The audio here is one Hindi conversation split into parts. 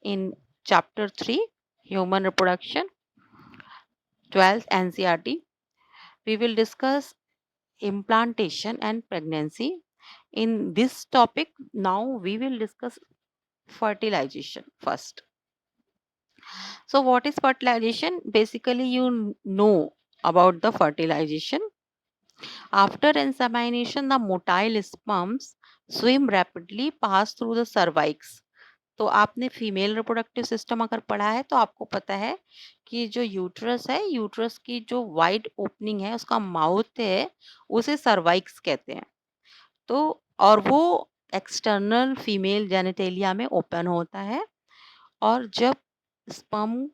in Chapter 3, Human Reproduction, 12th NCERT. We will discuss implantation and pregnancy. In this topic, now we will discuss fertilization first. So, what is fertilization? Basically, you know about the fertilization. After insemination, the motile sperms swim rapidly, pass through the cervix. तो आपने फीमेल रिप्रोडक्टिव सिस्टम अगर पढ़ा है तो आपको पता है कि जो यूट्रस है, यूट्रस की जो वाइड ओपनिंग है, उसका माउथ है, उसे सर्वाइक्स कहते हैं। तो और वो एक्सटर्नल फीमेल जेनिटेलिया में ओपन होता है और जब स्पर्म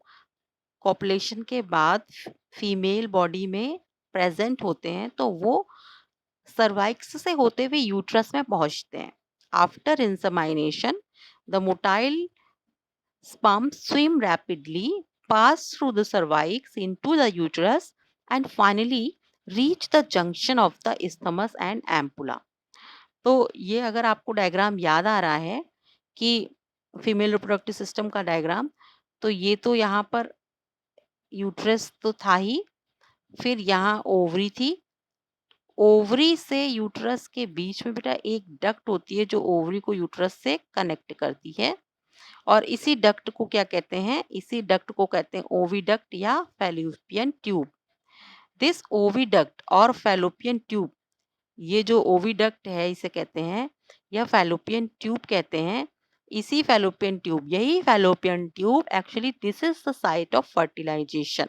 कॉपुलेशन के बाद फीमेल बॉडी में प्रेजेंट होते हैं तो वो सर्वाइक्स से होते हुए यूट्रस में पहुंचते हैं। After insemination the motile sperms swim rapidly, pass through the cervix into the uterus, and finally reach the junction of the isthmus and ampulla. तो ये अगर आपको डायग्राम याद आ रहा है कि फीमेल रिप्रोडक्टिव सिस्टम का डायग्राम, तो ये तो यहाँ पर यूट्रस तो था ही, फिर यहाँ ओवरी थी, ओवरी से यूट्रस के बीच में बेटा एक डक्ट होती है जो ओवरी को यूट्रस से कनेक्ट करती है और इसी डक्ट को क्या कहते हैं? इसी डक्ट को कहते हैं ओविडक्ट या फैलोपियन ट्यूब। दिस ओविडक्ट और फैलोपियन ट्यूब, ये जो ओविडक्ट है इसे कहते हैं या फैलोपियन ट्यूब कहते हैं। इसी फैलोपियन ट्यूब, यही fallopian tube actually this is the site of fertilization.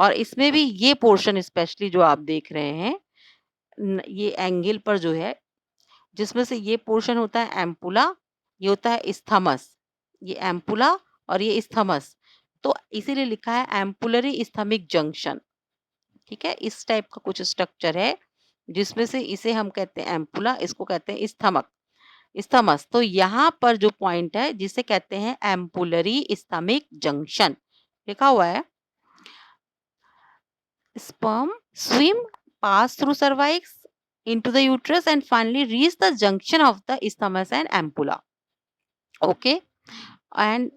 और इसमें भी ये पोर्शन स्पेशली जो आप देख रहे हैं ये एंगल पर जो है, जिसमें से ये पोर्शन होता है एम्पुला, ये होता है इस्थमस, ये एम्पुला और ये इस्थमस। तो इसीलिए लिखा है एम्पुलरी इस्थमिक जंक्शन। ठीक है, इस टाइप का कुछ स्ट्रक्चर है जिसमें से इसे हम कहते हैं एम्पुला, इसको कहते हैं इस्थमक, इस्थमस। तो यहाँ पर जो पॉइंट है जिसे कहते हैं एम्पुलरी इस्थमिक जंक्शन लिखा हुआ है। Sperm swim, pass through cervix into the uterus and finally reach the junction of the isthmus and ampulla. Okay, and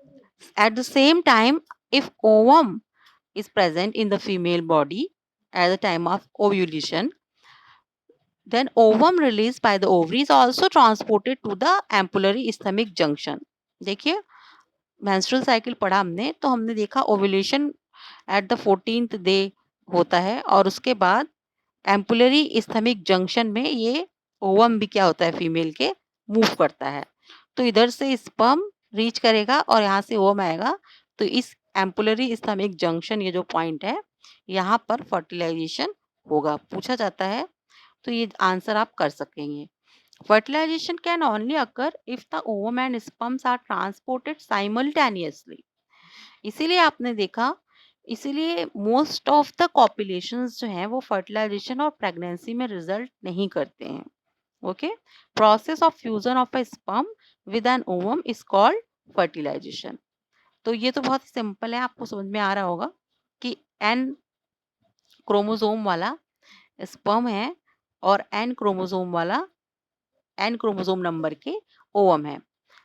at the same time, if ovum is present in the female body at the time of ovulation, then ovum released by the ovary is also transported to the ampullary isthmic junction. देखिए, menstrual cycle पढ़ा हमने, तो हमने देखा ovulation at the 14th day होता है और उसके बाद एम्पुलरी इस्थमिक जंक्शन में ये ओवम भी क्या होता है फीमेल के मूव करता है। तो इधर से स्पर्म रीच करेगा और यहाँ से ओवम आएगा। तो इस एम्पुलरी इस्थमिक जंक्शन ये जो पॉइंट है यहाँ पर फर्टिलाइजेशन होगा, पूछा जाता है तो ये आंसर आप कर सकेंगे। Fertilization can only occur if the ovum and sperms are transported simultaneously. इसीलिए आपने देखा, इसीलिए मोस्ट ऑफ द कॉपुलेशंस जो हैं वो फर्टिलाइजेशन और प्रेगनेंसी में रिजल्ट नहीं करते हैं। Okay, process of fusion of a sperm with an ovum is called fertilization. तो ये तो बहुत सिंपल है, आपको समझ में आ रहा होगा कि एन क्रोमोसोम वाला स्पर्म है और एन क्रोमोसोम वाला, एन क्रोमोसोम नंबर के ओवम है।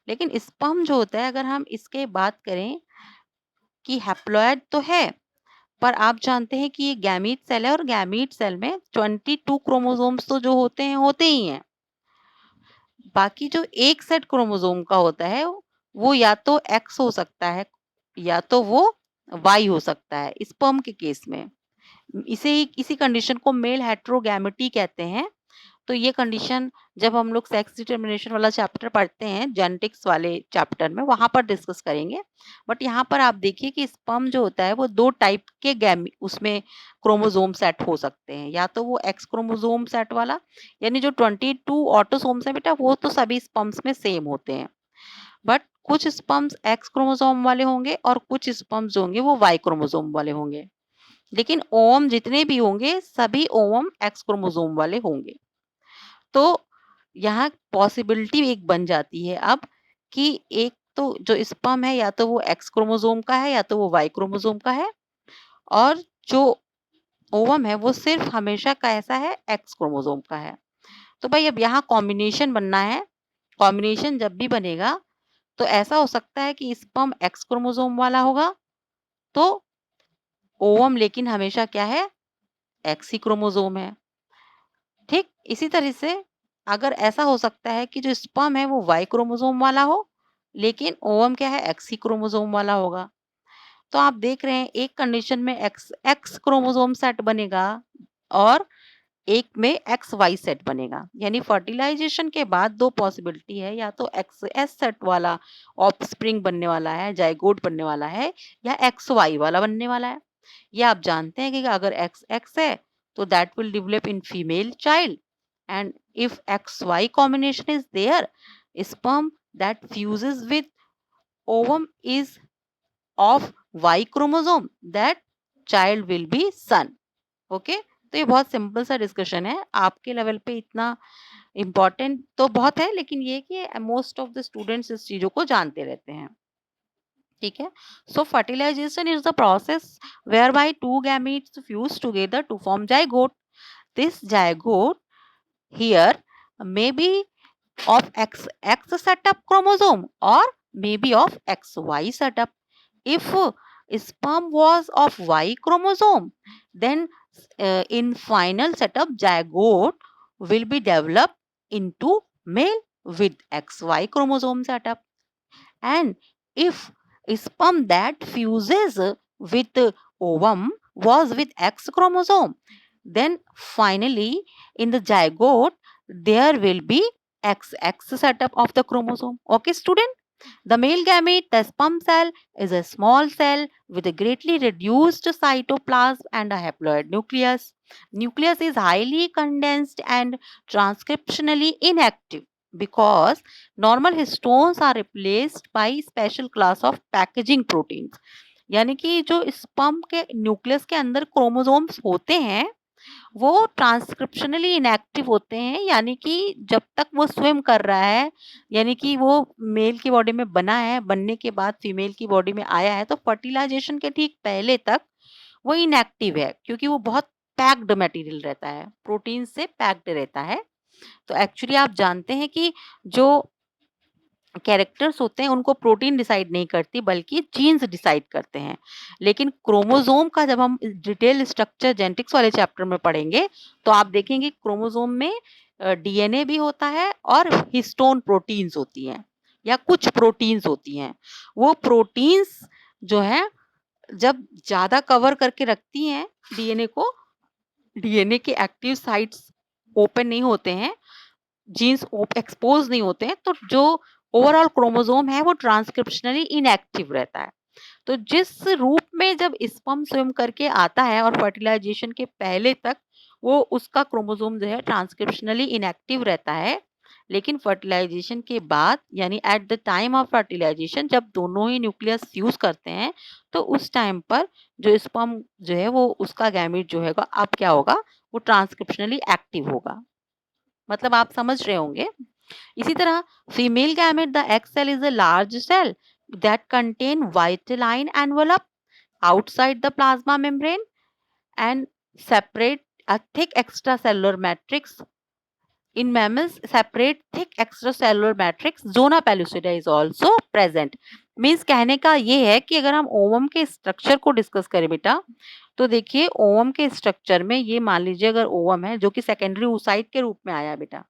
लेकिन स्पर्म जो होता है, अगर हम इसके बात करें कि हैप्लॉयड तो है, पर आप जानते हैं कि ये गैमीट सेल है और गैमीट सेल में 22 क्रोमोसोम्स तो जो होते हैं होते ही हैं। बाकी जो एक सेट क्रोमोसोम का होता है वो या तो एक्स हो सकता है या तो वो वाई हो सकता है स्पर्म के केस में। इसी कंडीशन को मेल हेट्रोगैमेटी कहते हैं। तो ये कंडीशन जब हम लोग सेक्स डिटर्मिनेशन वाला चैप्टर पढ़ते हैं जेनेटिक्स वाले चैप्टर में, वहां पर डिस्कस करेंगे। बट यहाँ पर आप देखिए कि स्पर्म जो होता है वो दो टाइप के उसमें क्रोमोसोम सेट हो सकते हैं, या तो वो एक्स क्रोमोसोम सेट वाला, यानी जो 22 ऑटोसोम्स है बेटा वो तो सभी स्पर्म्स में सेम होते हैं, बट कुछ स्पर्म्स एक्स क्रोमोसोम वाले होंगे और कुछ स्पर्म्स होंगे वो वाई क्रोमोसोम वाले होंगे। लेकिन ओवम जितने भी होंगे सभी ओवम एक्स क्रोमोसोम वाले होंगे। तो यहाँ पॉसिबिलिटी एक बन जाती है अब कि एक तो जो स्पर्म है या तो वो एक्स क्रोमोसोम का है या तो वो वाई क्रोमोसोम का है, और जो ओवम है वो सिर्फ हमेशा कैसा है, एक्स क्रोमोसोम का है। तो भाई अब यहाँ कॉम्बिनेशन बनना है। कॉम्बिनेशन जब भी बनेगा तो ऐसा हो सकता है कि स्पर्म एक्स क्रोमोसोम वाला होगा, तो ओवम लेकिन हमेशा क्या है, एक्स ही क्रोमोसोम है। ठीक इसी तरह से अगर ऐसा हो सकता है कि जो स्पर्म है वो वाई क्रोमोसोम वाला हो, लेकिन ओवम क्या है, एक्स ही क्रोमोसोम वाला होगा। तो आप देख रहे हैं एक कंडीशन में एक्स एक्स क्रोमोसोम सेट बनेगा और एक में एक्स वाई सेट बनेगा। यानी फर्टिलाइजेशन के बाद दो पॉसिबिलिटी है, या तो एक्स एस सेट वाला ऑफस्प्रिंग बनने वाला है, जाइगोट बनने वाला है, या एक्स वाई वाला बनने वाला है। ये आप जानते हैं कि अगर एक्स एक्स है तो that will develop in female child, and if X Y combination is there, sperm that fuses with ovum is of Y chromosome, that child will be son. Okay तो ये बहुत सिंपल सा डिस्कशन है, आपके लेवल पे इतना इम्पोर्टेंट तो बहुत है, लेकिन ये कि मोस्ट ऑफ द स्टूडेंट्स इस चीजों को जानते रहते हैं। ठीक है, so fertilization is the process where by two gametes fuse together to form zygote. This zygote here may be of XX setup chromosome or maybe of XY setup. If sperm was of Y chromosome, then in final setup zygote will be developed into male with XY chromosome setup. And if sperm that fuses with ovum was with X chromosome, then finally in the zygote there will be XX setup of the chromosome. Okay, student? The male gamete, the sperm cell, is a small cell with a greatly reduced cytoplasm and a haploid nucleus. Nucleus is highly condensed and transcriptionally inactive because normal histones are replaced by special class of packaging proteins. यानी कि जो स्पर्म के न्यूक्लियस के अंदर क्रोमोसोम्स होते हैं वो ट्रांसक्रिप्शनली इनएक्टिव होते हैं, यानी कि जब तक वो स्विम कर रहा है, यानी कि वो मेल की बॉडी में बना है, बनने के बाद फीमेल की बॉडी में आया है, तो फर्टिलाइजेशन के ठीक पहले तक वो इनएक्टिव है, क्योंकि वो बहुत पैक्ड मटेरियल रहता है, प्रोटीन से पैक्ड रहता है। तो एक्चुअली आप जानते हैं कि जो कैरेक्टर्स होते हैं उनको प्रोटीन डिसाइड नहीं करती बल्कि जीन्स डिसाइड करते हैं। लेकिन क्रोमोसोम का जब हम डिटेल स्ट्रक्चर जेनेटिक्स वाले चैप्टर में पढ़ेंगे तो आप देखेंगे क्रोमोसोम में डीएनए भी होता है और हिस्टोन प्रोटीन्स होती हैं या कुछ प्रोटीन्स होती हैं। वो प्रोटीन्स जो है जब ज्यादा कवर करके रखती हैं डीएनए को, डीएनए के एक्टिव साइट्स ओपन नहीं होते हैं, जीन्स एक्सपोज नहीं होते हैं, तो जो ओवरऑल क्रोमोसोम है वो ट्रांसक्रिप्शनली इनएक्टिव रहता है। तो जिस रूप में जब स्पर्म स्विम करके आता है और फर्टिलाइजेशन के पहले तक वो उसका क्रोमोसोम जो है ट्रांसक्रिप्शनली इनएक्टिव रहता है, लेकिन फर्टिलाइजेशन के बाद यानी at the time of fertilization जब दोनों ही न्यूक्लियस फ्यूज करते हैं तो उस टाइम पर जो स्पर्म जो है वो उसका गैमेट जो है अब क्या होगा, वो ट्रांसक्रिप्शनली एक्टिव होगा। मतलब आप समझ रहे होंगे। इसी तरह female gamete the egg cell is a large cell that contain vitelline envelope outside the plasma membrane and separate a thick extracellular matrix. In mammals, separate thick extracellular matrix zona pellucida is also present. Means कहने का ये है कि अगर हम ओवम के स्ट्रक्चर को डिस्कस करें बेटा, तो देखिए ओवम के स्ट्रक्चर में ये मान लीजिए अगर ओवम है जो कि सेकेंडरी oocyte के रूप में आया बेटा,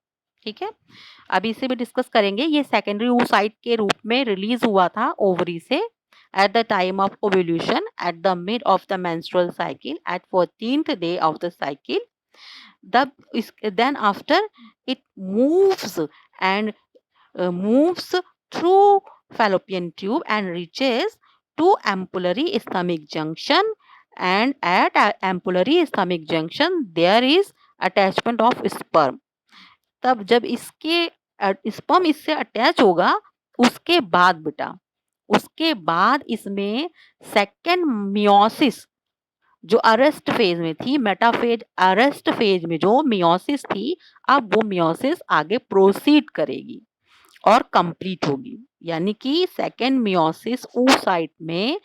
ठीक है, अभी इसे भी डिस्कस करेंगे। ये सेकेंडरी oocyte के रूप में रिलीज हुआ था ओवरी से at the time of ovulation at the mid of the menstrual cycle at 14th day of the cycle. Then after it moves and moves through fallopian tube and reaches to ampullary stomach junction, and at ampullary stomach junction there is attachment of sperm. तब जब इसके स्पर्म इससे अटैच होगा उसके बाद बेटा, उसके बाद इसमें सेकेंड मियोसिस जो अरेस्ट फेज में थी, मेटाफेज अरेस्ट फेज में जो मियोसिस थी, अब वो मियोसिस आगे प्रोसीड करेगी और कंप्लीट होगी। यानी कि सेकेंड मियोसिस oocyte में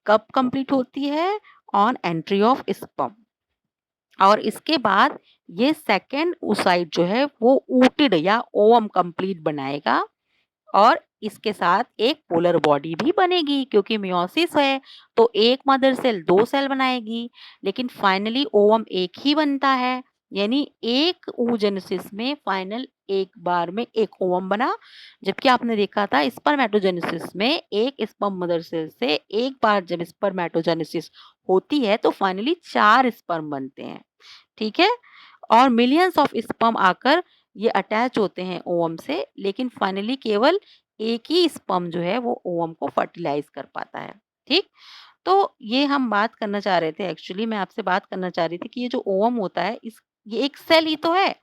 कब कंप्लीट होती है, ऑन एंट्री ऑफ स्पर्म, और इसके बाद ये सेकेंड oocyte जो है वो ऊटिड या ओवम कंप्लीट बनाएगा और इसके साथ एक पोलर बॉडी भी बनेगी, क्योंकि मियोसिस है तो एक मदर सेल 2 सेल बनाएगी, लेकिन फाइनली ओवम एक ही बनता है। यानी एक oogenesis में फाइनल एक बार में एक ओवम बना, जबकि आपने देखा था स्पर्मेटोजेनेसिस में एक स्पर्म मदर सेल से एक बार जब स्पर्मेटोजेनेसिस होती है तो फाइनली 4 स्पर्म बनते हैं। ठीक है, और मिलियंस ऑफ स्पर्म आकर ये अटैच होते हैं ओवम से, लेकिन फाइनली केवल एक ही स्पर्म जो है वो ओवम को फर्टिलाइज कर पाता है। ठीक, तो ये हम बात करना चाह रहे थे, एक्चुअली मैं आपसे बात करना चाह रही थी कि ये जो ओवम होता है इस ये एक सेल ही तो है।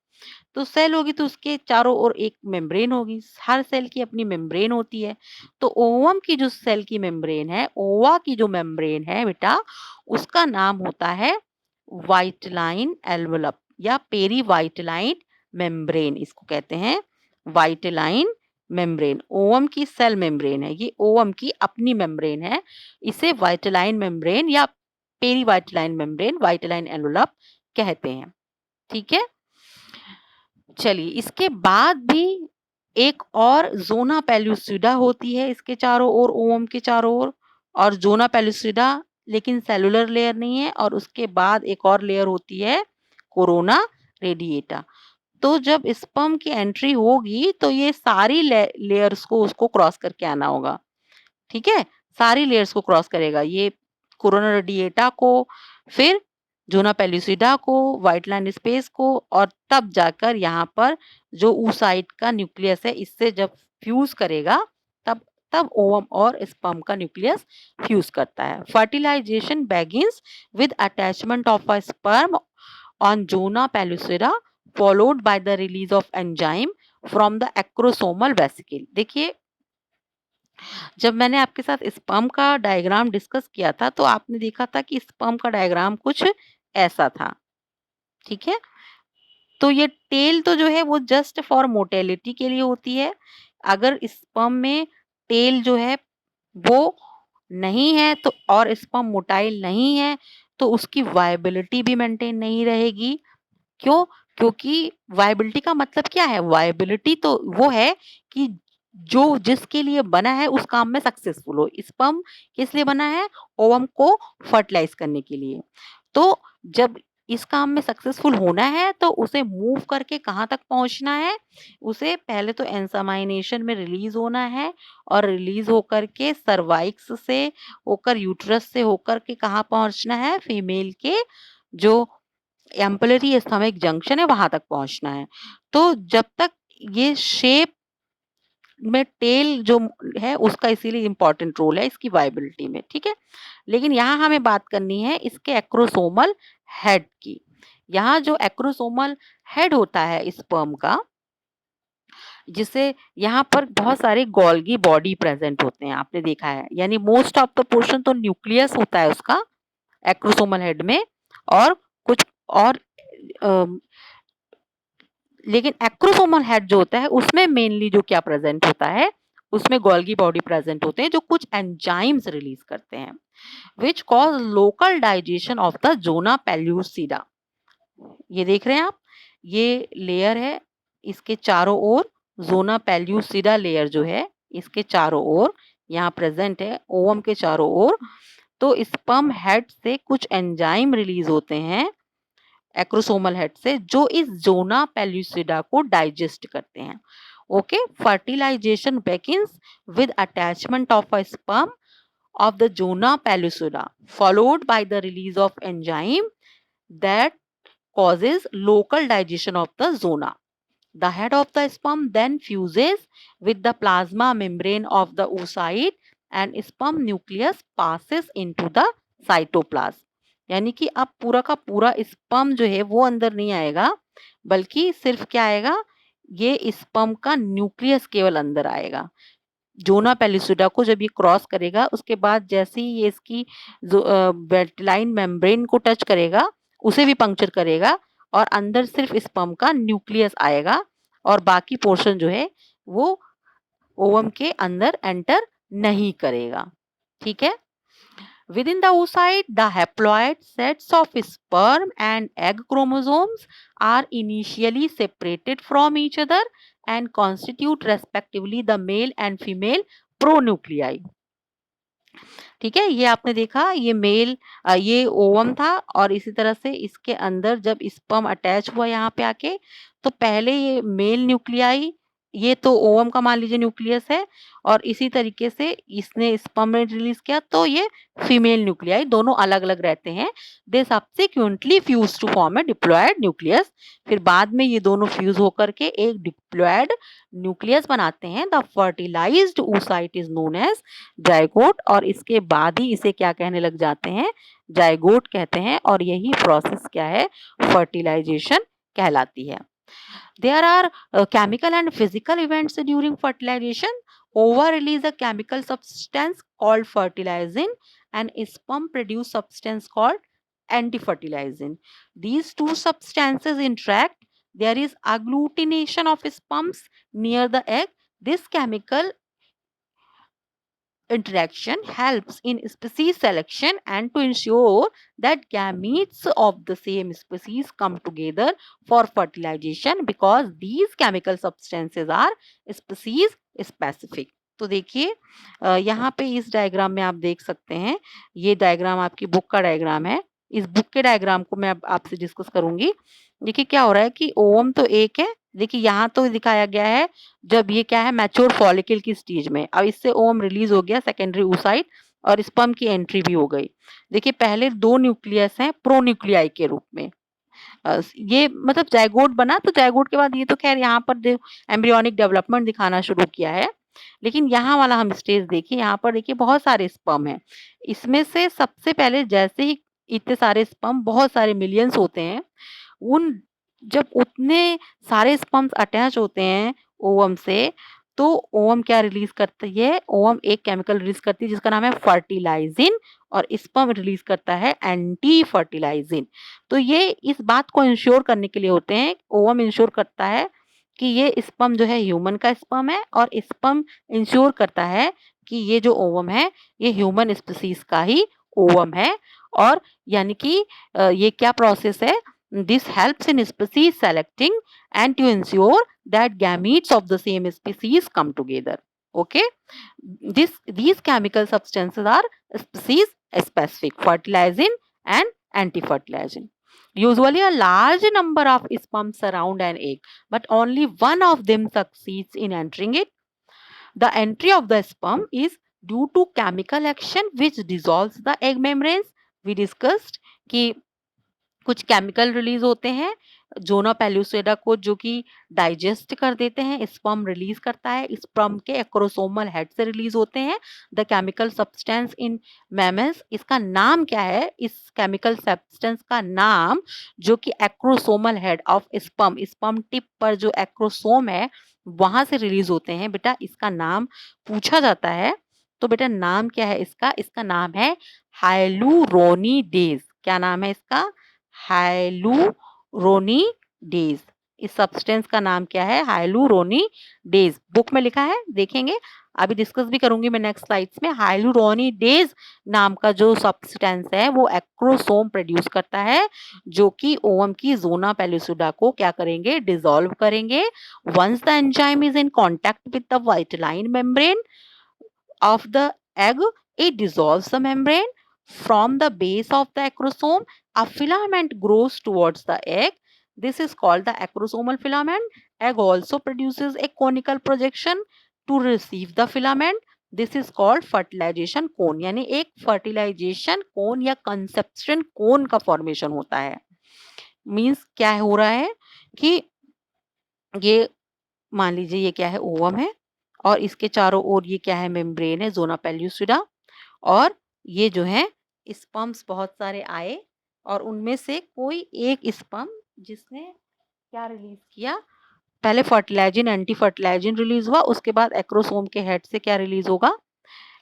तो सेल होगी तो उसके चारों ओर एक मेम्ब्रेन होगी, हर सेल की अपनी मेम्ब्रेन होती है। तो ओवम की जो सेल की मेम्ब्रेन है, ओवा की जो मेम्ब्रेन है बेटा, उसका नाम होता है वाइटलाइन एनवेलप या पेरीवाइटलाइन मेम्ब्रेन, इसको कहते हैं वाइटलाइन मेम्ब्रेन। ओवम की सेल मेम्ब्रेन है, ये ओवम की अपनी मेम्ब्रेन है, इसे वाइटलाइन मेम्ब्रेन या पेरीवाइटलाइन मेम्ब्रेन, वाइटलाइन एनवेलप कहते हैं। ठीक है, चलिए इसके बाद भी एक और ज़ोना पेलुसिडा होती है इसके चारों ओर, ओवम के चारों ओर, और ज़ोना पेलुसिडा लेकिन सेलुलर लेयर नहीं है, और उसके बाद एक और लेयर होती है कोरोना रेडिएटा। तो जब स्पर्म की एंट्री होगी तो ये सारी लेयर्स को उसको क्रॉस करके आना होगा। ठीक है, सारी लेयर्स को क्रॉस करेगा ये, कोरोना रेडिएटा को, फिर ज़ोना पेलुसिडा को, वाइटलाइन स्पेस को, और तब जाकर यहाँ पर जो oocyte का न्यूक्लियस है इससे जब फ्यूज करेगा तब तब ओवम और स्पर्म का न्यूक्लियस फ्यूज करता है। Fertilization begins with attachment of a sperm on zona pellucida followed by the release of enzyme from the acrosomal vesicle। देखिए, जब मैंने आपके साथ स्पर्म का डायग्राम डिस्कस किया था तो आपने देखा था कि स्पर्म का डायग्राम कुछ ऐसा था। ठीक है, तो ये टेल तो जो है वो जस्ट फॉर मोटेलिटी के लिए होती है। अगर स्पर्म में टेल जो है वो नहीं है तो, और स्पर्म मोटाइल नहीं है, तो उसकी वायबिलिटी भी मेंटेन नहीं रहेगी। क्यों? क्योंकि वायबिलिटी का मतलब क्या है? वायबिलिटी तो वो है कि जो जिसके लिए बना है उस काम में सक्सेसफुल हो। स्पर्म किस लिए बना है? ओवम को फर्टिलाइज करने के लिए। तो जब इस काम में सक्सेसफुल होना है तो उसे मूव करके कहाँ तक पहुँचना है? उसे पहले तो एंसामाइनेशन में रिलीज़ होना है, और रिलीज़ होकर के सर्वाइक्स से होकर, यूट्रस से होकर के कहाँ पहुँचना है? फीमेल के जो एम्पलरी स्टमक जंक्शन है वहां तक पहुंचना है। तो जब तक ये शेप में टेल जो है उसका इसीलिए इम्पोर्टेंट रोल है इसकी वायबिलिटी में। ठीक है, लेकिन यहाँ हमें बात करनी है इसके एक्रोसोमल हेड की। यहाँ जो एक्रोसोमल हेड होता है स्पर्म का, जिसे यहाँ पर बहुत सारे गोल्गी बॉडी प्रेजेंट होते हैं, आपने देखा है, यानी मोस्ट ऑफ द पोर्शन तो न्यूक्लियस होता है उसका एक्रोसोमल हेड में, और कुछ और लेकिन एक्रोसोमल हेड जो होता है उसमें मेनली जो क्या प्रेजेंट होता है, उसमें गोल्गी बॉडी प्रेजेंट होते हैं जो कुछ एंजाइम्स रिलीज करते हैं, which cause local digestion of the zona pellucida. ये देख रहे हैं आप, ये लेयर है, इसके चारों ओर ज़ोना पेलुसिडा लेयर जो है इसके चारों ओर यहाँ प्रेजेंट है, ओवम के चारों ओर। तो स्पर्म हेड से कुछ एंजाइम रिलीज होते हैं एक्रोसोमल हेड से, जो इस ज़ोना पेलुसिडा को डाइजेस्ट करते हैं। Okay, fertilization begins with attachment of a sperm of the zona pellucida followed by the release of enzyme that causes local digestion of the zona. The head of the sperm then fuses with the plasma membrane of the oocyte and sperm nucleus passes into the cytoplasm। यानी कि अब पूरा का पूरा स्पर्म जो है वो अंदर नहीं आएगा, बल्कि सिर्फ क्या आएगा, ये स्पर्म का न्यूक्लियस केवल अंदर आएगा। ज़ोना पेलुसिडा को जब ये क्रॉस करेगा उसके बाद जैसे ही ये इसकी वेटलाइन मेम्ब्रेन को टच करेगा उसे भी पंक्चर करेगा, और अंदर सिर्फ स्पर्म का न्यूक्लियस आएगा, और बाकी पोर्शन जो है वो ओवम के अंदर एंटर नहीं करेगा। ठीक है, within the oocyte, the haploid sets of sperm and egg chromosomes are initially separated from each other and constitute respectively the male and female pronuclei. ठीक है, ये आपने देखा, ये ओवम था और इसी तरह से इसके अंदर जब स्पर्म अटैच हुआ यहाँ पे आके, तो पहले ये मेल न्यूक्लियाई, ये तो ओवम का मान लीजिए न्यूक्लियस है, और इसी तरीके से इसने स्पर्म रिलीज किया तो ये फीमेल न्यूक्लियाई, दोनों अलग अलग रहते हैं. They subsequently fuse to form a diploid nucleus. फिर बाद में ये दोनों फ्यूज होकर के एक डिप्लॉयड न्यूक्लियस बनाते हैं. The fertilized oocyte is known as zygote, और इसके बाद ही इसे क्या कहने लग जाते हैं, जाइगोट कहते हैं. और यही प्रोसेस क्या है, फर्टिलाइजेशन कहलाती है. There are chemical and physical events during fertilization. Ova release a chemical substance called fertilizing, and sperm produce substance called antifertilizing. These two substances interact. There is agglutination of sperms near the egg. This chemical interaction helps in species selection and to ensure that gametes of the same species come together for fertilization, because these chemical substances are species specific. तो देखिए यहाँ पे इस डायग्राम में आप देख सकते हैं, ये डायग्राम आपकी बुक का डायग्राम है. इस बुक के डायग्राम को मैं आपसे डिस्कस करूंगी. देखिए क्या हो रहा है कि ओवम तो एक है. देखिए यहाँ तो दिखाया गया है जब ये क्या है, मैच्योर फॉलिकल की स्टेज में. अब इससे ओवम रिलीज हो गया सेकेंडरी oocyte और स्पर्म की एंट्री भी हो गई. देखिए पहले दो न्यूक्लियस हैं प्रोन्यूक्लियाई के रूप में. ये मतलब जाइगोट बना, तो जाइगोट के बाद ये तो खैर यहाँ पर एम्ब्रियोनिक डेवलपमेंट दिखाना शुरू किया है. लेकिन यहाँ वाला हम स्टेज देखिए, यहाँ पर देखिए बहुत सारे स्पर्म हैं. इसमें से सबसे पहले जैसे ही इतने सारे स्पर्म, बहुत सारे मिलियंस होते हैं, उन जब उतने सारे स्पर्म्स अटैच होते हैं ओवम से, तो ओवम क्या रिलीज करती है, ओवम एक केमिकल रिलीज करती है जिसका नाम है फर्टिलाइजिन, और स्पर्म रिलीज करता है एंटी फर्टिलाइजिन. तो ये इस बात को इंश्योर करने के लिए होते हैं. ओवम इंश्योर करता है कि ये स्पर्म जो है ह्यूमन का स्पर्म है, और स्पर्म इंश्योर करता है कि ये जो ओवम है ये ह्यूमन स्पीसीज का ही ओवम है. और यानी कि ये क्या प्रोसेस है, this helps in species selecting and to ensure that gametes of the same species come together. Okay, these chemical substances are species specific, fertilizing and anti-fertilizing. Usually a large number of sperms surround an egg, but only one of them succeeds in entering it. The entry of the sperm is due to chemical action which dissolves the egg membranes. We discussed कि कुछ केमिकल रिलीज होते हैं जोना पेलुसिडा को, जो कि डाइजेस्ट कर देते हैं. स्पर्म रिलीज करता है, स्पर्म के एक्रोसोमल हेड से रिलीज होते हैं the chemical substance in mammals. इसका नाम क्या है, इस केमिकल सब्सटेंस का नाम, जो कि acrosomal head of sperm, sperm tip पर जो एक्रोसोम है वहां से रिलीज होते हैं. बेटा इसका नाम पूछा जाता है, तो बेटा नाम क्या है इसका, इसका नाम है हाइलुरोनिडेज. क्या नाम है इसका, हाइलुरोनिडेज. इस सब्सटेंस का नाम क्या है, हाइलुरोनिडेज. बुक में लिखा है, देखेंगे, अभी डिस्कस भी करूंगी मैं नेक्स्ट स्लाइड्स में. हाइलुरोनिडेज नाम का जो सब्सटेंस है वो एक्रोसोम प्रोड्यूस करता है, जो कि ओवम की जोना पेलुसिडा को क्या करेंगे, डिसॉल्व करेंगे. Once the enzyme is in contact with the vitelline membrane of the egg, it dissolves the membrane. From the base of the acrosome, a filament grows towards the egg. This is called the acrosomal filament. Egg also produces a conical projection to receive the filament. This is called fertilization cone. यानी एक fertilization cone या conception cone का formation होता है. मीन्स क्या हो रहा है कि ये मान लीजिए ये क्या है, ओवम है, और इसके चारों ओर ये क्या है, मेम्ब्रेन है, जोना पेल्यूसिडा. और ये जो है स्पर्म्स बहुत सारे आए, और उनमें से कोई एक स्पर्म जिसने क्या रिलीज किया, पहले फर्टिलाइजिन एंटी फर्टिलाइजिन रिलीज हुआ, उसके बाद एक्रोसोम के हेड से क्या रिलीज होगा,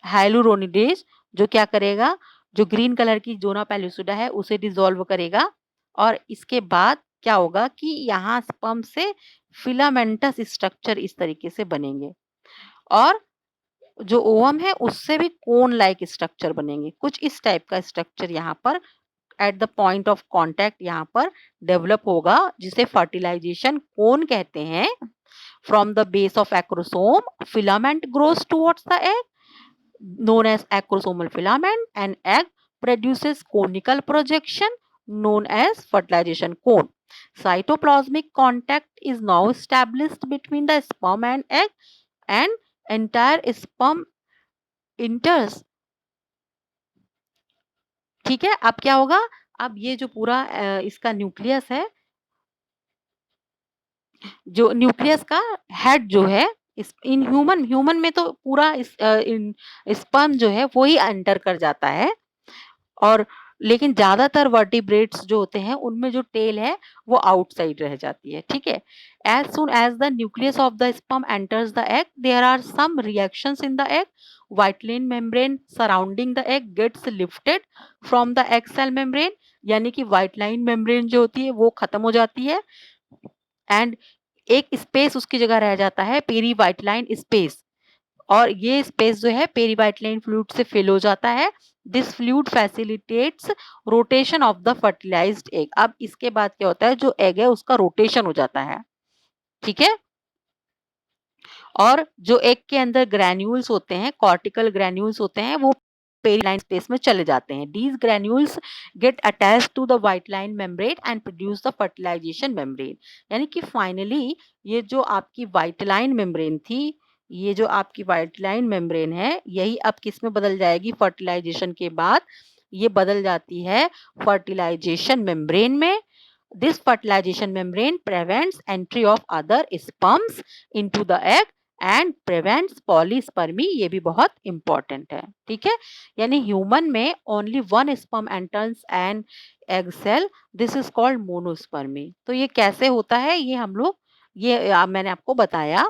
हाइलुरोनिडेज, जो क्या करेगा, जो ग्रीन कलर की जोना पेल्यूसिडा है उसे डिसॉल्व करेगा. और इसके बाद क्या होगा कि यहाँ स्पर्म से फिलामेंटस स्ट्रक्चर इस तरीके से बनेंगे, और जो ओवम है उससे भी कोन लाइक स्ट्रक्चर बनेंगे. कुछ इस टाइप का स्ट्रक्चर यहाँ पर at the point of contact यहाँ पर डेवलप होगा, जिसे फर्टिलाइजेशन कोन कहते हैं. From the base of acrosome, filament grows towards the egg, known as acrosomal filament, and egg produces conical projection known as fertilization cone. Cytoplasmic contact is now established between the sperm and egg, and entire sperm enters. ठीक है, अब क्या होगा, अब ये जो पूरा इसका न्यूक्लियस है, जो न्यूक्लियस का हेड जो है, इस इन ह्यूमन में तो पूरा इन स्पर्म जो है वो ही एंटर कर जाता है, और लेकिन ज्यादातर वर्टिब्रेट्स जो होते हैं उनमें जो टेल है वो आउटसाइड रह जाती है। ठीक है, as soon as the nucleus of the sperm enters the egg, there are some reactions in the egg, white line membrane surrounding the egg gets lifted from the egg cell membrane, यानी कि व्हाइट लाइन मेम्ब्रेन जो होती है वो खत्म हो जाती है, एंड एक स्पेस उसकी जगह रह जाता है, पेरी व्हाइट लाइन स्पेस, और ये स्पेस जो है पेरी व्हाइट लाइन फ्लूइड से फिल हो जाता है। This fluid facilitates rotation of the fertilized egg. अब इसके बाद क्या होता है, जो एग है उसका रोटेशन हो जाता है। ठीक है, और जो एग के अंदर ग्रैन्यूल्स होते हैं, कॉर्टिकल ग्रैन्यूल्स होते हैं, वो पेरी लाइन स्पेस में चले जाते हैं। These granules get attached to the white line membrane and produce the fertilization membrane। यानी कि फाइनली ये जो आपकी व्हाइट लाइन मेम्ब्रेन थी, ये जो आपकी व्हाइट लाइन मेम्ब्रेन है, यही अब किस में बदल जाएगी, फर्टिलाइजेशन के बाद ये बदल जाती है फर्टिलाइजेशन मेम्ब्रेन में। This fertilization membrane prevents entry of other sperms into the egg and prevents polyspermy, ये भी बहुत इंपॉर्टेंट है। ठीक है, यानी ह्यूमन में only one sperm enters and egg cell, this is called monospermy. तो ये कैसे होता है, ये हम लोग मैंने आपको बताया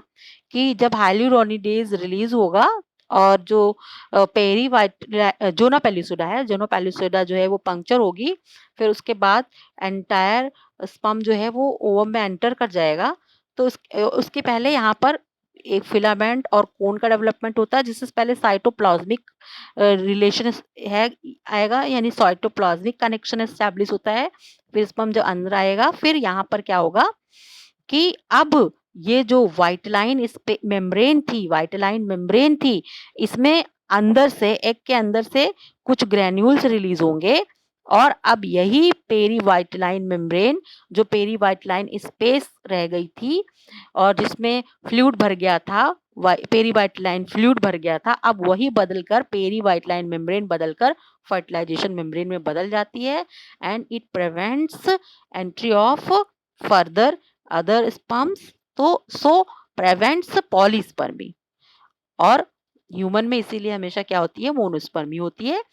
कि जब हाइल्यूरोनिडेज रिलीज होगा और जो पेरी वाइट जोना पेलिसुडा है, जोना पेलिसुडा जो है वो पंक्चर होगी, फिर उसके बाद एंटायर स्पर्म जो है वो ओवम में एंटर कर जाएगा। तो उसके पहले यहाँ पर एक फिलामेंट और कोन का डेवलपमेंट होता है, जिससे पहले साइटोप्लाज्मिक रिलेशन है आएगा, यानी साइटोप्लाज्मिक कनेक्शन एस्टैब्लिश होता है। फिर स्पर्म जब अंदर आएगा, फिर यहाँ पर क्या होगा कि अब ये जो व्हाइट लाइन इस पे मेम्ब्रेन थी, व्हाइट लाइन मेम्ब्रेन थी, इसमें अंदर से एग के अंदर से कुछ ग्रैन्यूल्स रिलीज होंगे, और अब यही पेरी व्हाइट लाइन मेम्ब्रेन, जो पेरी व्हाइट लाइन स्पेस रह गई थी और जिसमें फ्लूइड भर गया था, पेरी व्हाइट लाइन फ्लूइड भर गया था, अब वही बदलकर पेरी व्हाइट लाइन मेम्ब्रेन बदलकर फर्टिलाइजेशन मेम्ब्रेन में बदल जाती है, and it prevents entry of further other sperms, तो सो प्रिवेंट्स पॉलीस्पर्मी। और ह्यूमन में इसीलिए हमेशा क्या होती है, मोनोस्पर्मी होती है।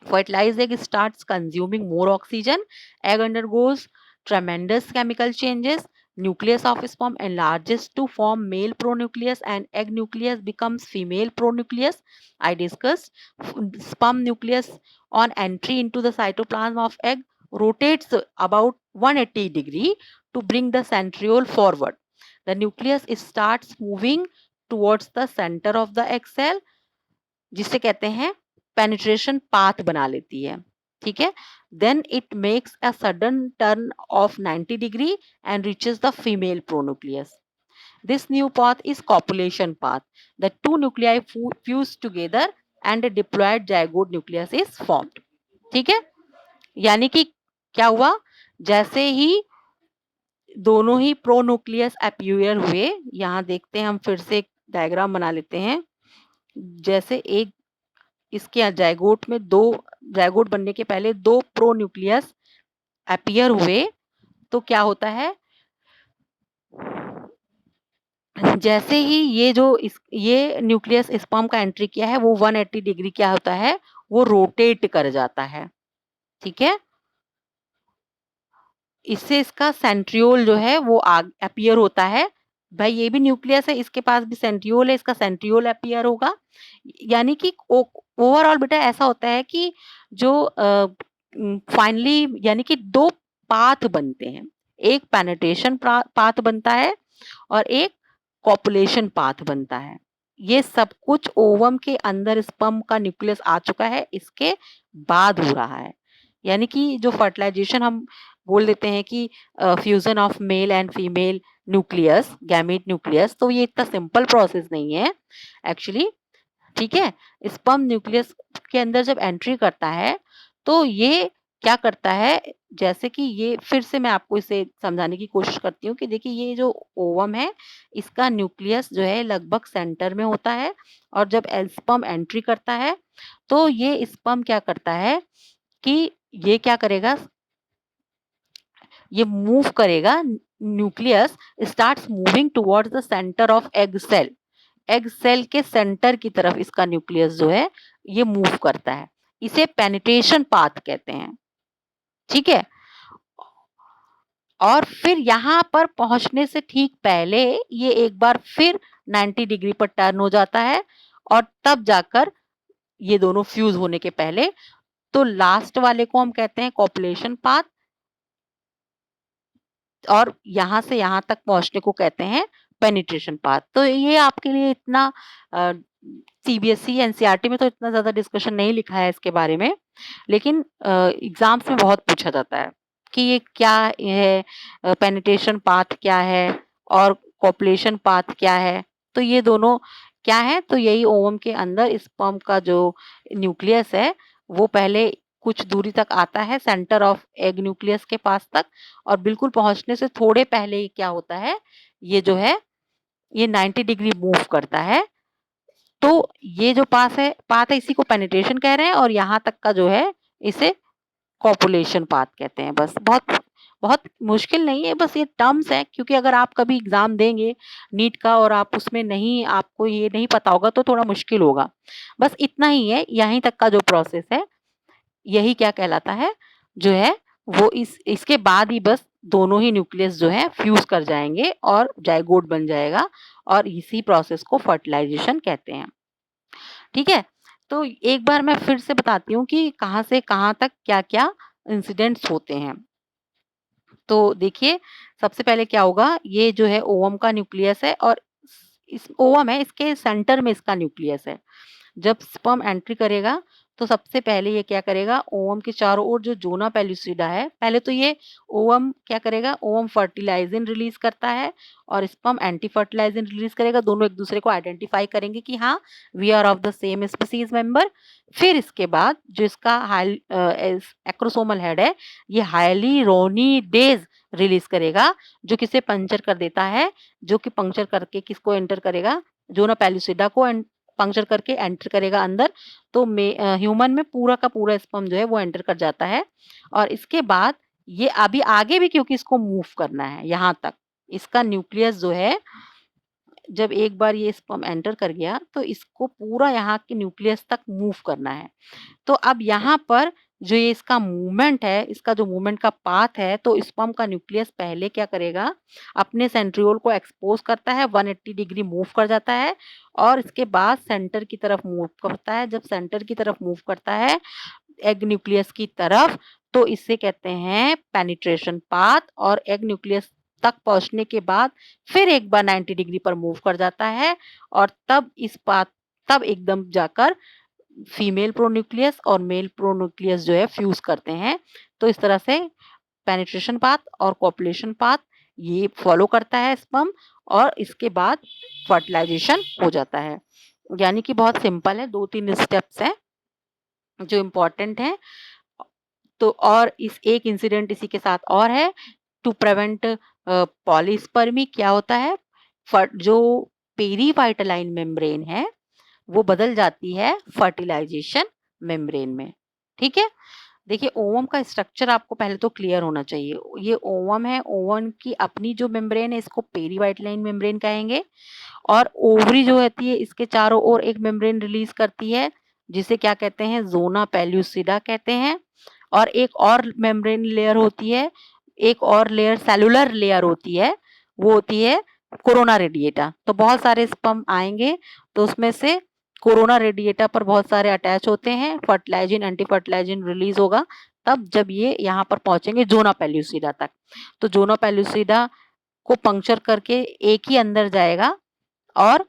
Fertilized egg starts consuming more oxygen. Egg undergoes tremendous chemical changes. Nucleus of sperm enlarges to form male pronucleus and egg nucleus becomes female pronucleus. I discussed sperm nucleus on entry into the cytoplasm of egg rotates about 180 degree to bring the centriole forward. The nucleus starts moving towards the center of the egg cell, जिसे कहते हैं पेनिट्रेशन पाथ बना लेती है। ठीक है, then it makes a sudden turn of 90 degree and reaches the female pronucleus. This new path is copulation path. The two nuclei fuse together and a diploid zygote nucleus is formed। ठीक है, यानी कि क्या हुआ, जैसे ही दोनों ही प्रोन्यूक्लियस अपीयर हुए, यहाँ देखते हैं हम फिर से एक डायग्राम बना लेते हैं। जैसे एक इसके जाइगोट में दो, जाइगोट बनने के पहले दो प्रोन्यूक्लियस अपीयर हुए, तो क्या होता है, जैसे ही ये न्यूक्लियस स्पर्म का एंट्री किया है, वो 180 डिग्री क्या होता है, वो रोटेट कर जाता है। ठीक है, इससे इसका सेंट्रियोल जो है वो अपीयर होता है। भाई ये भी न्यूक्लियस है, इसके पास भी सेंट्रियोल है, इसका सेंट्रियोल अपीयर होगा। यानी कि ओवरऑल बेटा ऐसा होता है कि जो फाइनली यानी कि दो पाथ बनते हैं, एक पेनिट्रेशन पाथ बनता है और एक कॉपुलेशन पाथ बनता है। ये सब कुछ ओवम के अंदर स्पर्म का न्यूक्लियस आ चुका है, इसके बाद हो रहा है। यानी कि जो फर्टिलाइजेशन हम बोल देते हैं कि fusion of male and female nucleus, gamete nucleus. तो ये इतना सिंपल प्रोसेस नहीं है एक्चुअली, ठीक है। स्पर्म न्यूक्लियस के अंदर जब एंट्री करता है तो ये क्या करता है, जैसे कि ये फिर से मैं आपको इसे समझाने की कोशिश करती हूँ कि देखिए ये जो ओवम है इसका न्यूक्लियस जो है लगभग सेंटर में होता है, और जब स्पर्म एंट्री करता है तो ये स्पर्म क्या करता है कि ये क्या करेगा, ये मूव करेगा, nucleus starts moving towards the centre of egg cell. Egg cell के सेंटर की तरफ इसका न्यूक्लियस जो है ये मूव करता है। इसे पेनिट्रेशन पाथ कहते हैं, ठीक है। और फिर यहाँ पर पहुंचने से ठीक पहले ये एक बार फिर 90 डिग्री पर टर्न हो जाता है, और तब जाकर ये दोनों फ्यूज होने के पहले, तो लास्ट वाले को हम कहते हैं कॉपुलेशन पाथ, और यहाँ से यहाँ तक पहुंचने को कहते हैं पेनिट्रेशन पाथ। तो ये आपके लिए इतना सीबीएसई एनसीईआरटी में तो इतना ज्यादा डिस्कशन नहीं लिखा है इसके बारे में, लेकिन एग्जाम्स में बहुत पूछा जाता है कि ये क्या है, पेनिट्रेशन पाथ क्या है और कॉपुलेशन पाथ क्या है। तो ये दोनों क्या है, तो यही ओवम के अंदर स्पर्म का जो न्यूक्लियस है वो पहले कुछ दूरी तक आता है सेंटर ऑफ एग न्यूक्लियस के पास तक, और बिल्कुल पहुंचने से थोड़े पहले ही क्या होता है, ये जो है ये 90 डिग्री मूव करता है। तो ये जो पाथ है इसी को पेनिट्रेशन कह रहे हैं, और यहाँ तक का जो है इसे कॉपुलेशन पाथ कहते हैं। बस बहुत बहुत मुश्किल नहीं है, बस ये टर्म्स है, क्योंकि अगर आप कभी एग्जाम देंगे नीट का और आप उसमें नहीं, आपको ये नहीं पता होगा तो थोड़ा मुश्किल होगा। बस इतना ही है, यहीं तक का जो प्रोसेस है यही क्या कहलाता है, जो है वो इसके बाद ही बस दोनों ही न्यूक्लियस जो है फ्यूज कर जाएंगे और जाइगोट बन जाएगा, और इसी प्रोसेस को फर्टिलाइजेशन कहते हैं, ठीक है। तो एक बार मैं फिर से बताती हूँ कि कहाँ से कहाँ तक क्या-क्या इंसिडेंट्स होते हैं। तो देखिए, सबसे पहले क्या होगा, ये जो है ओवम का न्यूक्लियस है, और इस ओवम है, इसके सेंटर में इसका न्यूक्लियस है। जब स्पर्म एंट्री करेगा तो सबसे पहले ये क्या करेगा, ओवम के चारों ओर जो ज़ोना पेलुसिडा है, पहले तो ये ओवम क्या करेगा, ओवम फर्टिलाइजिन रिलीज करता है और स्पर्म एंटी फर्टिलाइजिन रिलीज करेगा। दोनों एक दूसरे को आइडेंटिफाई करेंगे कि हाँ we are of the same species member. फिर इसके बाद जो इसका एक्रोसोमल हेड है ये हाइलुरोनिडेज रिलीज करेगा, जो किसे पंक्चर कर देता है, जो कि पंक्चर करके किसको एंटर करेगा, ज़ोना पेलुसिडा को पंक्चर करके एंटर करेगा अंदर। तो ह्यूमन में पूरा का पूरा स्पर्म जो है वो एंटर कर जाता है। और इसके बाद ये अभी आगे भी क्योंकि इसको मूव करना है, यहाँ तक इसका न्यूक्लियस जो है, जब एक बार ये स्पर्म एंटर कर गया तो इसको पूरा यहाँ के न्यूक्लियस तक मूव करना है। तो अब यहाँ पर जो ये इसका मूवमेंट है, इसका जो मूवमेंट का पाथ है, तो स्पर्म का न्यूक्लियस पहले क्या करेगा, अपने सेंट्रियोल को एक्सपोज करता है, 180 डिग्री मूव कर जाता है, और इसके बाद सेंटर की तरफ मूव करता है। जब सेंटर की तरफ मूव करता है एग न्यूक्लियस की तरफ, तो इसे कहते हैं पेनिट्रेशन पाथ, और एग न्यूक्लियस तक पहुंचने के बाद फिर एक बार 90 डिग्री पर मूव कर जाता है, और तब एकदम जाकर फीमेल प्रोन्यूक्लियस और मेल प्रोन्यूक्लियस जो है फ्यूज करते हैं। तो इस तरह से पेनिट्रेशन पाथ और कॉपुलेशन पाथ ये फॉलो करता है स्पर्म, और इसके बाद फर्टिलाइजेशन हो जाता है। यानी कि बहुत सिंपल है, 2-3 स्टेप्स हैं जो इम्पोर्टेंट हैं। तो और इस एक इंसिडेंट इसी के साथ और है, टू प्रिवेंट पॉलीस्पर्मी क्या होता है, जो पेरीवाइटलाइन मेम्ब्रेन है वो बदल जाती है फर्टिलाइजेशन मेम्ब्रेन में, ठीक है। देखिए ओवम का स्ट्रक्चर आपको पहले तो क्लियर होना चाहिए। ये ओवम है, ओवम की अपनी जो मेम्ब्रेन है इसको पेरीवाइटलाइन मेम्ब्रेन कहेंगे, और ओवरी जो होती है इसके चारों ओर एक मेम्ब्रेन रिलीज करती है जिसे क्या कहते हैं, ज़ोना पेल्यूसिडा कहते हैं। और एक और मेम्ब्रेन लेयर होती है, एक और लेयर सेलुलर लेयर होती है, वो होती है कोरोना रेडिएटा। तो बहुत सारे स्पर्म आएंगे तो उसमें से कोरोना रेडिएटा पर बहुत सारे अटैच होते हैं, फर्टिलाइजिन एंटी फर्टिलाइजिन रिलीज होगा तब जब ये यहाँ पर पहुंचेंगे ज़ोना पेल्यूसिडा तक। तो ज़ोना पेल्यूसिडा को पंक्चर करके एक ही अंदर जाएगा, और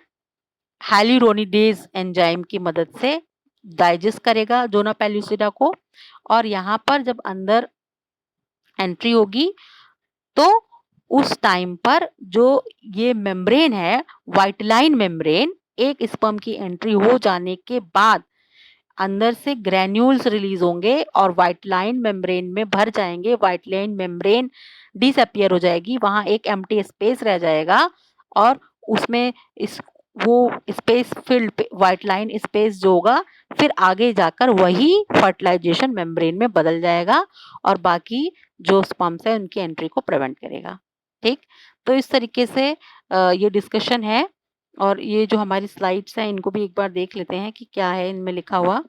हाइलुरोनिडेज एंजाइम की मदद से डाइजेस्ट करेगा ज़ोना पेल्यूसिडा को। और यहाँ पर जब अंदर एंट्री होगी, तो उस टाइम पर जो ये मेम्ब्रेन है, व्हाइट लाइन मेम्ब्रेन, एक स्पर्म की एंट्री हो जाने के बाद अंदर से ग्रैन्यूल्स रिलीज होंगे और व्हाइट लाइन मेम्ब्रेन में भर जाएंगे। व्हाइट लाइन मेम्ब्रेन डिसअपियर हो जाएगी, वहां एक एम्प्टी स्पेस रह जाएगा और उसमें इस वो space field white line space जो होगा फिर आगे जाकर वही फर्टिलाइजेशन मेम्ब्रेन में बदल जाएगा और बाकी जो स्पर्म्स है उनकी एंट्री को प्रिवेंट करेगा। ठीक, तो इस तरीके से ये डिस्कशन है और ये जो हमारी स्लाइड्स हैं इनको भी एक बार देख लेते हैं कि क्या है इनमें लिखा हुआ।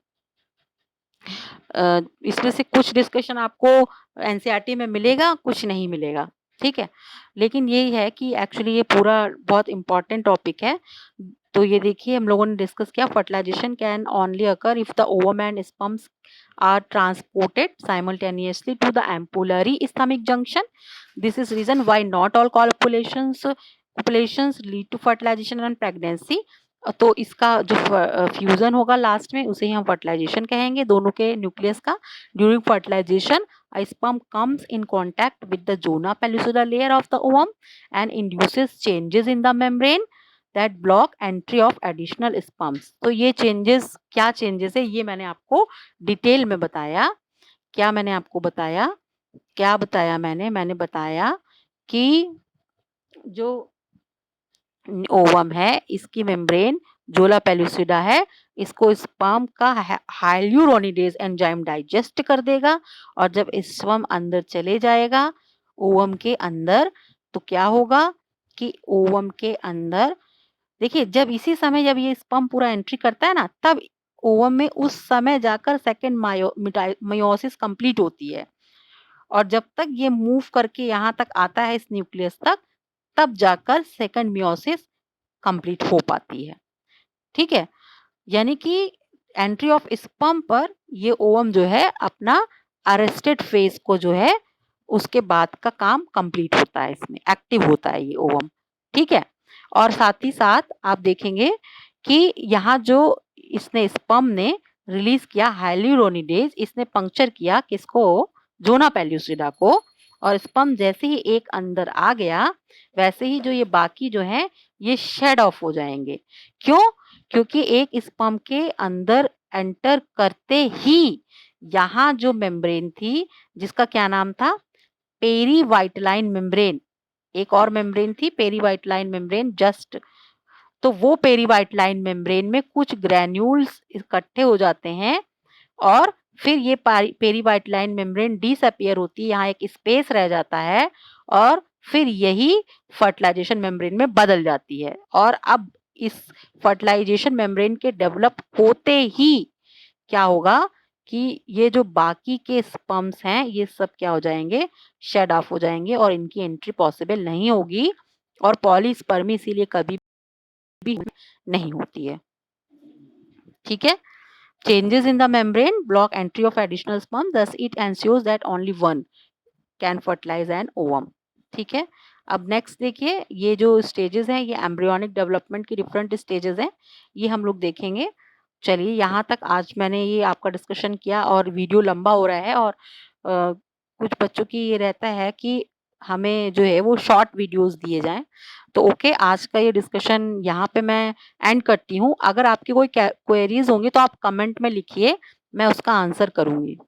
इसमें से कुछ डिस्कशन आपको एनसीईआरटी में मिलेगा, कुछ नहीं मिलेगा, ठीक है। लेकिन यही है कि एक्चुअली ये पूरा बहुत इम्पोर्टेंट टॉपिक है। तो ये देखिए हम लोगों ने डिस्कस किया, fertilization can only occur if the ovum and sperms are transported simultaneously to the ampullary ischemic junction. This is reason why not all copulations lead to fertilization and pregnancy. तो इसका जो फ्यूजन होगा लास्ट में उसे ही हम फर्टिलाइजेशन कहेंगे दोनों के न्यूक्लियस का। During fertilization a sperm comes in contact with the zona pellucida layer of the ovum and induces changes in the membrane that block entry of additional sperms. तो ये चेंजेस क्या चेंजेस है ये मैंने आपको डिटेल में बताया। क्या मैंने आपको बताया, क्या बताया मैंने बताया कि जो ओवम है इसकी मेम्ब्रेन जोला पेलुसिडा है, इसको स्पर्म का हाइल्यूरोनिडेज एंजाइम डाइजेस्ट कर देगा और जब स्पर्म अंदर चले जाएगा ओवम के अंदर तो क्या होगा कि ओवम के अंदर देखिए जब इसी समय जब ये स्पर्म पूरा एंट्री करता है ना तब ओवम में उस समय जाकर सेकेंड मायोसिस कंप्लीट होती है और जब तक ये मूव करके यहाँ तक आता है इस न्यूक्लियस तक तब जाकर सेकेंड मियोसिस कंप्लीट हो पाती है। ठीक है, यानी कि एंट्री ऑफ स्पर्म पर ये ओवम जो है अपना अरेस्टेड फेज को जो है उसके बाद का काम कंप्लीट होता है, इसमें एक्टिव होता है ये ओवम। ठीक है, और साथ ही साथ आप देखेंगे कि यहाँ जो इसने स्पर्म ने रिलीज किया हाइल्यूरोनिडेज, इसने पंक्चर किया किसको, जोना पेल्यूसिडा को, और स्पर्म जैसे ही एक अंदर आ गया वैसे ही जो ये बाकी जो है ये शेड ऑफ हो जाएंगे। क्यों? क्योंकि एक स्पर्म के अंदर एंटर करते ही यहाँ जो मेम्ब्रेन थी जिसका क्या नाम था, पेरी व्हाइट लाइन मेम्ब्रेन, एक और मेम्ब्रेन थी peri white line membrane just, तो वो पेरी व्हाइट लाइन मेम्ब्रेन में कुछ ग्रैन्यूल्स इकट्ठे हो जाते हैं और फिर ये peri white line membrane disappear होती है, यहाँ एक स्पेस रह जाता है और फिर यही फर्टिलाइजेशन मेम्ब्रेन में बदल जाती है। और अब इस फर्टिलाइजेशन मेम्ब्रेन के डेवलप होते ही क्या होगा कि ये जो बाकी के स्पर्म्स हैं ये सब क्या हो जाएंगे, शेड ऑफ हो जाएंगे और इनकी एंट्री पॉसिबल नहीं होगी और पॉलीस्पर्मी इसीलिए कभी भी नहीं होती है। ठीक है, changes in the membrane block entry of additional sperm, thus it ensures that only one can fertilize an ovum. ठीक है, अब नेक्स्ट देखिए ये जो स्टेजेस हैं ये एम्ब्रियोनिक डेवलपमेंट की डिफरेंट स्टेजेस हैं, ये हम लोग देखेंगे। चलिए यहाँ तक आज मैंने ये आपका डिस्कशन किया और वीडियो लंबा हो रहा है और कुछ बच्चों की ये रहता है कि हमें जो है वो शॉर्ट वीडियोस दिए जाएं। तो ओके, आज का ये डिस्कशन यहाँ पे मैं एंड करती हूँ। अगर आपकी कोई क्वेरीज होंगी तो आप कमेंट में लिखिए, मैं उसका आंसर करूँगी।